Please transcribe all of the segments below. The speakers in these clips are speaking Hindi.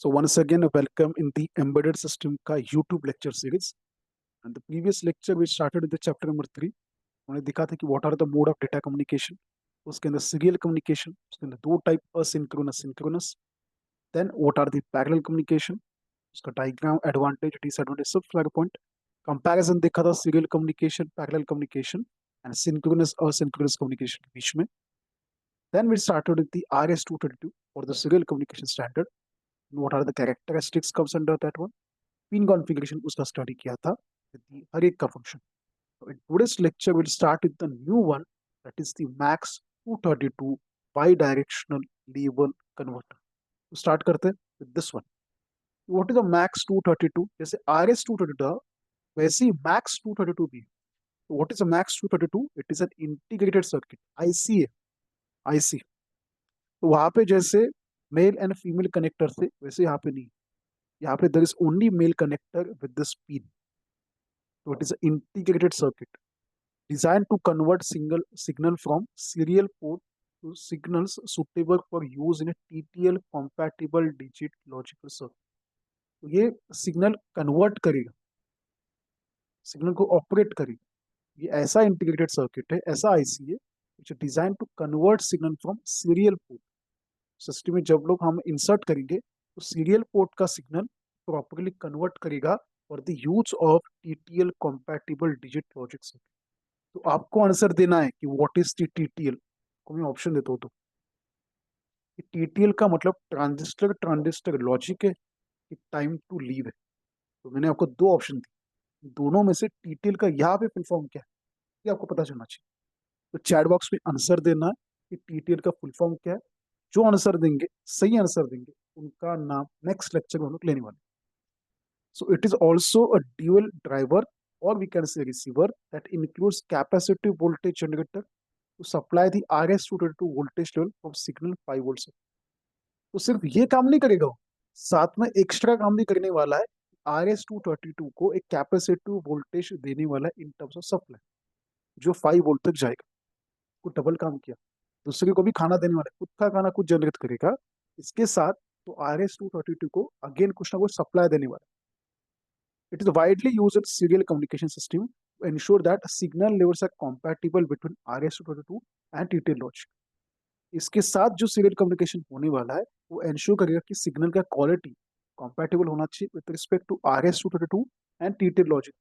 So once again, welcome in the embedded system का YouTube lecture series. And the previous lecture we started with the chapter number 3. हमने दिखा था कि what are the mode of data communication. उसके अंदर serial communication, उसके अंदर दो type asynchronous, synchronous. Then what are the parallel communication. उसका diagram, advantage, disadvantage, सब flag point. Comparison देखा था serial communication, parallel communication and synchronous, asynchronous communication के बीच में. Then we started with the RS-232 or the serial communication standard. What are the characteristics comes under that one. Pin configuration उसका स्टडी किया था हर एक का function. In today's lecture we'll start with the new one, that is the MAX 232 bidirectional level converter. तो स्टार्ट करते हैं with this one. What is the MAX 232? जैसे RS 232 था वैसे ही MAX 232 भी है. What is the MAX 232? It is an integrated circuit, ICA. IC. तो वहां पे जैसे मेल एंड फीमेल कनेक्टर थे वैसे यहाँ पे नहीं. यहाँ पे there is only male connector with this pin. So it is an integrated circuit designed to convert single signal from serial port to signals suitable for use in a TTL compatible digit logical circuit. तो ये सिग्नल कन्वर्ट करेगा, सिग्नल को ऑपरेट करेगा. ये ऐसा इंटीग्रेटेड सर्किट है, ऐसा आईसी है which is designed to convert signal from serial port. System में जब लोग हम इंसर्ट करेंगे तो सीरियल पोर्ट का सिग्नल प्रॉपरली कन्वर्ट करेगा for the use of TTL compatible digit logic circuit. तो आपको आंसर देना है कि व्हाट इज टीटीएल. को मैं ऑप्शन देता हूँ तो टीटीएल का मतलब ट्रांजिस्टर ट्रांजिस्टर लॉजिक है कि टाइम टू लीव है. तो मैंने आपको दो ऑप्शन दी, दोनों में से टीटीएल का यहाँ पे फुल फॉर्म क्या है ये आपको पता चलना चाहिए. तो चैट बॉक्स में आंसर देना है कि टीटीएल का फुल फॉर्म क्या है. जो आंसर देंगे, सही आंसर देंगे, उनका नाम नेक्स्ट लेक्चर में हम लोग लेने वाले. So it is also a dual driver or we can say receiver that includes capacitive voltage generator to supply the RS-232 voltage level from signal 5 volts. तो सिर्फ ये काम नहीं करेगा वो, साथ में एक्स्ट्रा काम भी करने वाला है. RS-232 को एक कैपेसिटिव वोल्टेज देने वाला है इन टर्म्स ऑफ सप्लाई जो 5 वोल्ट तक जाएगा. को डबल काम किया, दूसरे को भी खाना देने वाला है, खुद का खाना खुद जनरेट करेगा इसके साथ. तो RS-232 को अगेन कुछ ना कुछ सप्लाई देने वाला है. It is widely used in serial communication system to ensure that signal levels are compatible between RS-232 and TTL logic. इसके साथ जो सीरियल कम्युनिकेशन होने वाला है वो एंश्योर करेगा कि सिग्नल का क्वालिटी कंपैटिबल होना चाहिए with respect to RS-232 and TTL logic.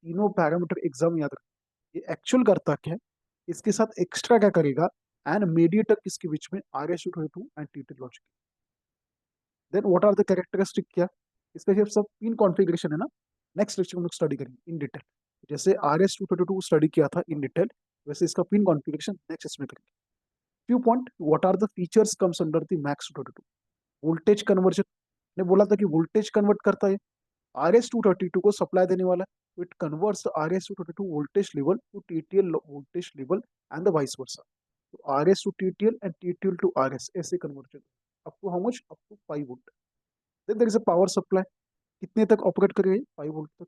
तीनों पैरामीटर एग्जाम याद रखें. ये एक्चुअल करता क्या है, इसके साथ एक्स्ट्रा क्या करेगा एंड मीडिएटर किसके बीच में, RS-232 and TTL logic. Then what are the characteristic क्या, इसका जब सब पिन कॉन्फ़िगरेशन है ना, नेक्स्ट लेक्चर में लोग स्टडी करेंगे इन डिटेल. जैसे RS-232 स्टडी किया था इन डिटेल वैसे इसका पिन कॉन्फ़िगरेशन नेक्स्ट इसमें करेंगे. Few point, what are the features comes under the MAX 232. Voltage conversion ने बोला था कि वोल्टेज कन्वर्ट करता है. RS-232 को सप्लाई देने वाला है, it converts the RS-232 voltage level to TTL voltage level and the vice versa. तो RS to TTL and TTL to RS ऐसे conversion up to how much, up to 5 volt. Then there is a power supply, कितने तक ऑपरेट करेगा, 5 वोल्ट तक.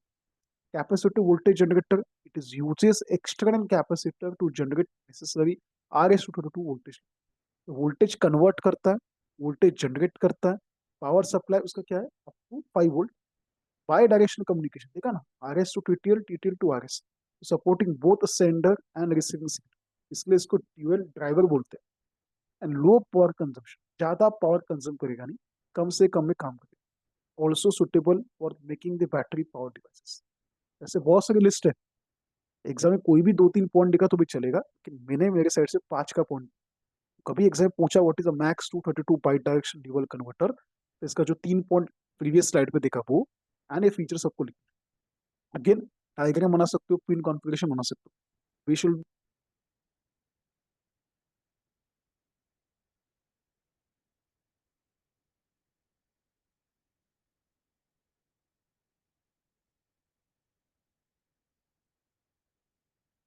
Capacitive voltage generator, it is uses external capacitor to generate necessary RS-232 voltage. Voltage convert करता है, वोल्टेज जनरेट करता है. पावर सप्लाई उसका क्या है, up to 5 volt. Bidirectional communication देखा ना, RS to TTL, TTL to RS, supporting both sender and receiving signal. इसलिए इसको ड्यूअल ड्राइवर बोलते हैं. एंड लो पावर कंजम्पशन, ज्यादा पावर कंज्यूम करेगा नहीं, कम से कम में काम करेगा. Also suitable for making the battery power devices. ऐसे बहुत सारी लिस्ट है, एग्जाम में कोई भी 2-3 पॉइंट दिखा तो भी चलेगा, लेकिन मैंने मेरे साइड से 5 का पॉइंट. कभी एग्जाम पूछा what is a max 232 by direction dual converter, तो इसका जो 3 पॉइंट प्रीवियस स्लाइड पे देखा वो एंड ये फीचर सबको लिख. अगेन डायग्राम बना सकते हो, पिन कॉन्फ़िगरेशन बना सकते हो. We should